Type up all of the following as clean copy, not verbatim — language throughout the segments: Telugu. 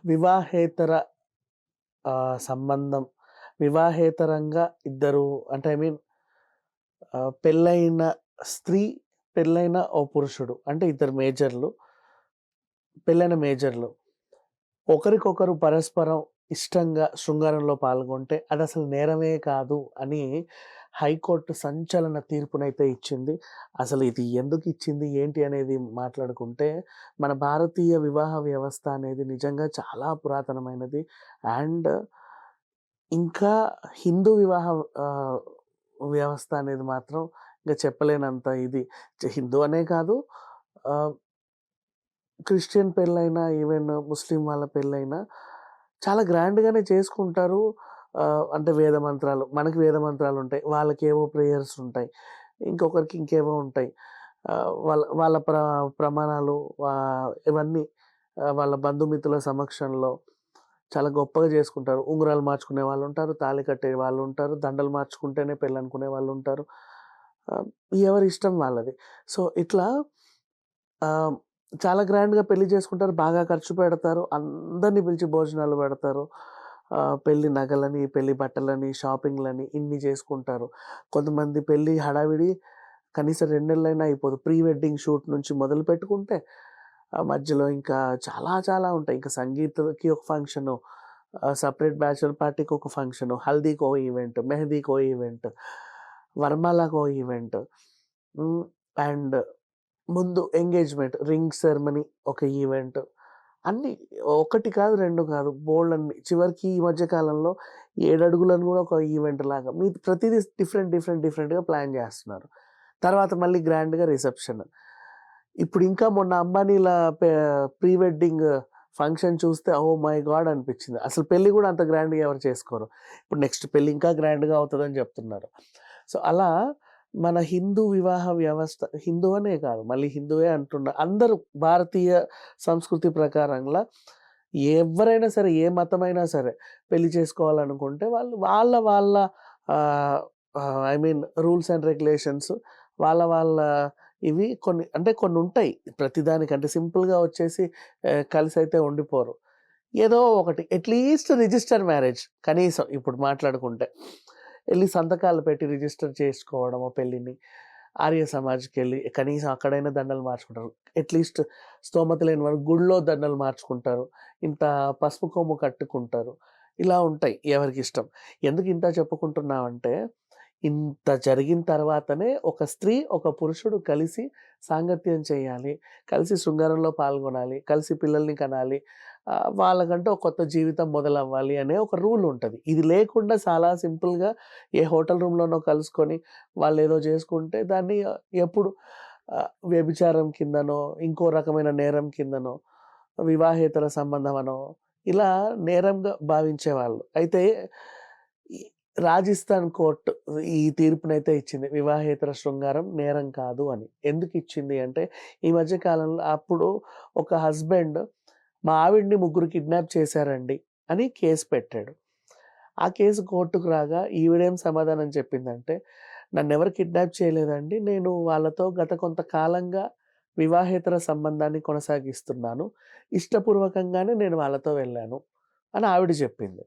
వివాహేతర సంబంధం వివాహేతరంగా ఇద్దరు అంటే పెళ్ళైన స్త్రీ, పెళ్ళైన ఓ పురుషుడు అంటే ఇద్దరు మేజర్‌లు, పెళ్ళైన మేజర్‌లు ఒకరికొకరు పరస్పరం ఇష్టంగా శృంగారంలో పాల్గొంటే అదసలు నేరమే కాదు అని హైకోర్టు సంచలన తీర్పునైతే ఇచ్చింది. అసలు ఇది ఎందుకిచ్చింది, ఏంటి అనేది మాట్లాడుకుంటే, మన భారతీయ వివాహ వ్యవస్థ అనేది నిజంగా చాలా పురాతనమైనది. అండ్ ఇంకా హిందూ వివాహ ఆహ్, వ్యవస్థ అనేది మాత్రం ఇంక చెప్పలేనంత ఇది. హిందూ అనే కాదు, ఆహ్, క్రిస్టియన్ పెళ్ళైనా, ఈవెన్ ముస్లిం వాళ్ళ పెళ్ళైనా చాలా గ్రాండ్‌గానే చేసుకుంటారు. అంటే వేద మంత్రాలు, మనకి వేద మంత్రాలుంటాయి. వాళ్ళకేవో ప్రేయర్స్ ఉంటాయి. ఇంకొకరికి ఇంకేవో ఉంటాయి. వాళ్ళ వాళ్ళ ప్రమాణాలు ఇవన్నీ వాళ్ళ బంధుమిత్రుల సమక్షంలో చాలా గొప్పగా చేసుకుంటారు. ఉంగరాలు మార్చుకునే వాళ్ళుంటారు, తాళి కట్టే వాళ్ళుంటారు, దండలు మార్చుకుంటేనే పెళ్ళనుకునే వాళ్ళుంటారు. ఆహ్, ఎవరి ఇష్టం వాళ్ళది. సో, ఇట్లా ఆహ్, చాలా గ్రాండ్‌గా పెళ్లి చేసుకుంటారు. బాగా ఖర్చు పెడతారు. అందరిని పిలిచి భోజనాలు పెడతారు. పెళ్లి నగలని, పెళ్లి బట్టలని, షాపింగ్‌లని ఇన్ని చేసుకుంటారు. కొంతమంది పెళ్లి హడావిడి కనీసం 2 నెలలైనా అయిపోదు. ప్రీ వెడ్డింగ్ షూట్ నుంచి మొదలుపెట్టుకుంటే మధ్యలో ఇంకా చాలా చాలా ఉంటాయి. ఇంకా సంగీత్‌కి ఒక ఫంక్షను, సెపరేట్ బ్యాచలర్ పార్టీకి ఒక ఫంక్షను, హల్దీకో ఈవెంట్, మెహందీకో ఈవెంట్, వరమాలకో ఈవెంట్. హ్మ్. అండ్ ముందు ఎంగేజ్‌మెంట్, రింగ్ సెరమనీ ఒక ఈవెంట్. అన్నీ ఒకటి కాదు, 2 కాదు, బోలెడన్ని. చివరికి ఈ మధ్య కాలంలో 7 అడుగులను గూడా ఒక ఈవెంట్ లాగా ప్రతీదీ డిఫరెంట్‌గా ప్లాన్ జేస్తున్నారు. తర్వాత మళ్ళీ గ్రాండ్‌గా రిసెప్షన్. ఇప్పుడు ఇంకా మొన్న అంబానీల పె ప్రీ వెడ్డింగ్ ఫంక్షన్ చూస్తే ఓహ్ మై గాడ్ అనిపిచ్చింది. అసలు పెళ్లి గూడా అంత గ్రాండ్‌గా ఎవరు చేసుకోరు. ఇప్పుడు నెక్స్ట్ పెళ్లి ఇంకా గ్రాండ్‌గా అవుతదని జెప్తున్నారు. సో, అలా మన హిందూ వివాహ వ్యవస్థ, హిందూ అనే కాదు, మళ్ళీ హిందువే అంటున్నా, అందరూ భారతీయ సంస్కృతి ప్రకారంగా ఎవ్వరైనా సరే, ఏ మతమైనా సరే పెళ్లి చేసుకోవాలనుకుంటే వాళ్ళు వాళ్ళ వాళ్ళ ఆహ్, ఆహ్, I mean rules and regulations, వాళ్ళ ఇవి కొన్ని అంటే కొన్నుంటాయి. ప్రతిదానికి అంటే సింపుల్‌గా వచ్చేసి కలిసైతే ఉండిపోరు. ఏదో ఒకటి అట్‌లీస్ట్ రిజిస్టర్ మ్యారేజ్ కనీసం ఇప్పుడు మాట్లాడుకుంటే. ఎళ్లి సంతకాలు పెట్టి రిజిస్టర్ చేసుకోవడమో పెళ్ళిని. ఆర్య సమాజ్‌కెళ్ళి కనీసం అక్కడైనా దండలు మార్చుకుంటారు. అట్‌లీస్ట్ స్తోమత లేని వాళ్ళు గుడిలో దండలు మార్చుకుంటారు. ఇంత పసుపు కొమ్ము కట్టుకుంటారు. ఇలా ఉంటాయి ఎవరికిష్టం. ఎందుకు ఇంత చెప్పుకుంటున్నామంటే, ఇంత జరిగిన తర్వాతనే ఒక స్త్రీ, ఒక పురుషుడు కలిసి సాంగత్యం చేయాలి. కలిసి శృంగారంలో పాల్గొనాలి. కలిసి పిల్లల్ని కనాలి. వాళ్ళకంటూ ఒక కొత్త జీవితం మొదలవ్వాలి అనే ఒక రూల్ ఉంటది. ఇది లేకుండా చాలా సింపుల్‌గా ఏ హోటల్ రూమ్‌లోనో కలుసుకొని వాళ్ళేదో చేసుకుంటే దాన్ని ఎప్పుడు వ్యభిచారం కిందనో, ఇంకో రకమైన నేరం కిందనో, వివాహేతర సంబంధమనో ఇలా నేరంగా భావించేవాళ్ళు. అయితే ఈ రాజస్థాన్ కోర్ట్ ఈ తీర్పునైతే ఇచ్చింది. వివాహేతర శృంగారం నేరం కాదు అని. ఎందుకిచ్చింది అంటే, ఈ మధ్య కాలంలో అప్పుడు ఒక హస్బెండ్ మా ఆవిడని ముగ్గురు కిడ్నాప్ చేశారండి అని కేస్ పెట్టాడు. ఆ కేసు కోర్టుకు రాగా ఈవిడేం సమాధానం చెప్పిందంటే, నన్నెవరు కిడ్నాప్ చేయలేదండి. నేను వాళ్ళతో గత కొంతకాలంగా వివాహేతర సంబంధాన్ని కొనసాగిస్తున్నాను. ఇష్టపూర్వకంగానే నేను వాళ్ళతో వెళ్ళాను అని ఆవిడ చెప్పింది.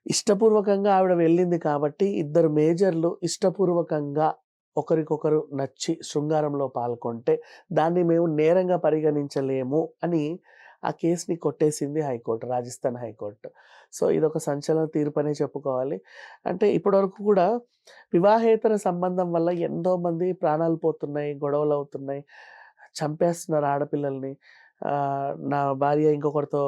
ఇష్టపూర్వకంగా ఆవిడ వెళ్ళింది కాబట్టి, ఇద్దరు మేజర్‌లు ఇష్టపూర్వకంగా ఒకరికొకరు నచ్చి శృంగారంలో పాల్గొంటే, దాన్ని మేము నేరంగా పరిగణించలేము అని ఆ కేస్‌ని కొట్టేసింది హైకోర్ట్, రాజస్థాన్ హైకోర్ట్. సో, ఇదొక సంచలన తీర్పనే చెప్పుకోవాలి. అంటే ఇప్పటివరకు కూడా వివాహేతర సంబంధం వల్ల ఎంతోమంది ప్రాణాలు పోతున్నాయి, గొడవలవుతున్నాయి, చంపేస్తున్నారు ఆడపిల్లల్ని. నా భార్య ఇంకొకరితో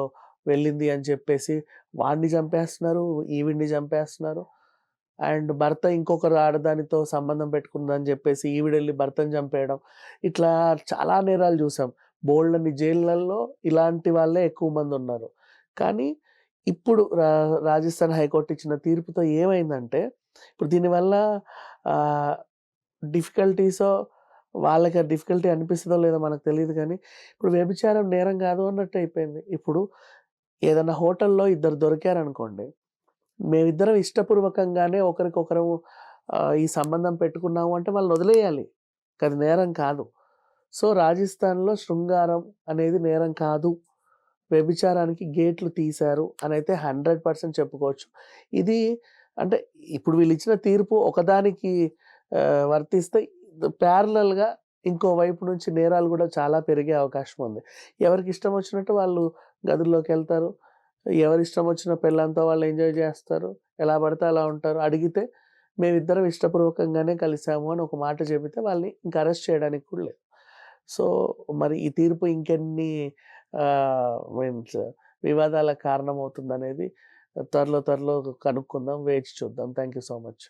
వెళ్ళింది అని చెప్పేసి వాడిని చంపేస్తున్నారు, ఈవిడ్ని చంపేస్తున్నారు. అండ్ భర్త ఇంకొకరు ఆడదానితో సంబంధం పెట్టుకుందని జెప్పేసి ఈవిడెళ్లి భర్తని చంపేయడం. ఇట్లా చాలా నేరాలు జూసాం. బోలెడన్ని జైళ్ళల్లో ఇలాంటి వాళ్ళే ఎక్కువ మందున్నారు. కానీ ఇప్పుడు రాజస్థాన్ హైకోర్ట్ ఇచ్చిన తీర్పుతో ఏమైందంటే, ఇప్పుడు దీనివల్ల ఆహ్, డిఫికల్టీసో వాళ్ళకి ఆ డిఫికల్టీ అనిపిస్తదో లేదో మనకు తెలీదు గానీ, ఇప్పుడు వ్యభిచారం నేరం గాదు అన్నట్టయిపోయింది. ఇప్పుడు ఏదన్నా హోటల్‌లో ఇద్దరు దొరికారనుకోండి, మేమిద్దరం ఇష్టపూర్వకంగానే ఒకరికొకరం ఈ సంబంధం పెట్టుకున్నాము అంటే వాళ్ళనొదిలేయాలి. అది నేరం కాదు. సో, రాజస్థాన్‌లో శృంగారం అనేది నేరం కాదు వ్యభిచారానికి గేట్లు తీశారు అనైతే 100% చెప్పుకోవచ్చు. ఇది అంటే ఇప్పుడు వీళ్ళిచ్చిన తీర్పు ఒకదానికి వర్తిస్తే ప్యారలల్‌గా ఇంకో వైపు నుంచి నేరాలు గూడా చాలా పెరిగే అవకాశం ఉంది. ఎవరికిష్టం వచ్చినట్టు వాళ్ళు గదుల్లోకెళ్తారు. ఎవరిష్టం వచ్చిన పెళ్ళాంతో వాళ్ళు ఎంజాయ్ జేస్తారు. ఎలా పడితే అలా ఉంటారు. అడిగితే మేమిద్దరం ఇష్టపూర్వకంగానే కలిసాము అని ఒక మాట చెబితే వాళ్ళని ఇంక అరెస్ట్ చేయడానికి కూడా లేదు. సో, మరి ఈ తీర్పు ఇంకెన్ని మీన్స్ వివాదాలకు కారణమవుతుందనేది త్వరలో కనుక్కుందాం. వేచి చూద్దాం. Thank you so much.